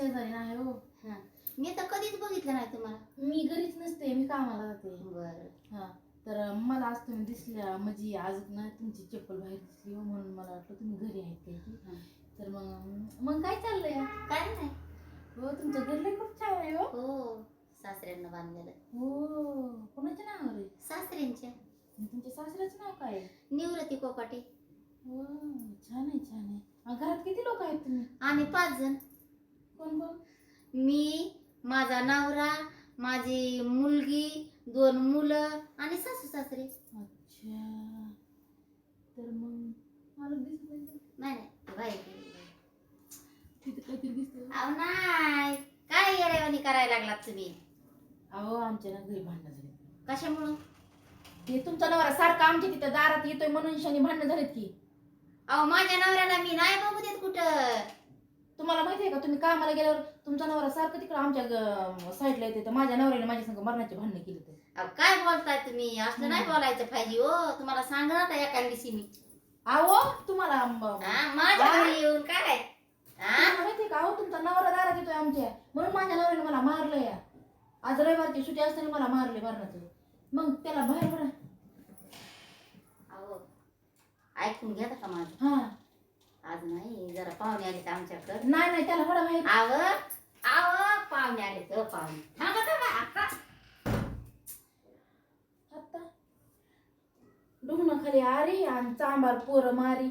शेजारी नाही हो. हा, मी तर कधीच बघितलं नाही तुम्हाला. मी घरीच नसते, मी कामाला जाते. बरं. हा, तर मला आज तुम्ही दिसल्या म्हणजे आज ना तुमची चप्पल बाहेर दिसली हो, म्हणून मला वाटलं तुम्ही घरी आहेत काय की. तर मग काय चाललंय? काय नाही. हो, तुमचं घर लय खूप छान आहे हो. हो, सासऱ्यांना बांधलेलं. हो, कोणाच्या नावावर आहे? सासऱ्यांच्या. तुमच्या सासऱ्याचं नाव काय आहे? निवृत्ती कोकाटे. हो, छान आहे छान आहे. घरात किती लोक आहेत तुम्ही? आम्ही 5 जण. कोण कोण? मी, माझा नवरा, माझी मुलगी, 2 मुलं आणि सासू सासरे. अच्छा, तर मग मला दिसत नाही. नाही नाही, बाई तिथे काहीतरी दिसतं. अहो नाही, काय येड्यावानी करायला लागलात तुम्ही? अहो, आमच्या ना घरी भांडणं झाली. कशामुळं? ते तुमचा नवरा सारखा आमच्या तिथं दारात येतोय म्हणून शनी भांडणं झालीत की. अहो, माझ्या नवऱ्याला मी नाही बघू देत कुठं. तुम्हाला माहिती आहे का, तुम्ही कामाला गेल्यावर तुमचा नवरा सारखं तिकडं आमच्या साईडला येते, तर माझ्या नवऱ्याने माझ्या संग मरणाची भांडणं केली. तर अहो, काय बोलताय तुम्ही? असलं नाही बोलायचं पाहिजे हो. तुम्हाला सांगणार आता एका दिवशी मी. अहो, तुम्हाला हा, माझ्या घरी येऊन काय? हा, माहितीये का, अहो तुमचा नवरा दारात येतोय आमच्या, म्हणून माझ्या नवऱ्याने मला मारलं या. आज रविवारची सुट्टी असताना मला मारले मरणाचं. मग त्याला बाहेर बरं. अहो, ऐकून घ्या का माझं? हा, आज नाही, जरा पाहुणे आले तर आमच्याकडं. नाही नाही, त्याला बडा बाहेर. पाहुणे आले तर पाहुणे. थांबा थांबा आता. आता डुंगणं खाली आरी आणि चांबार पोरं मारी.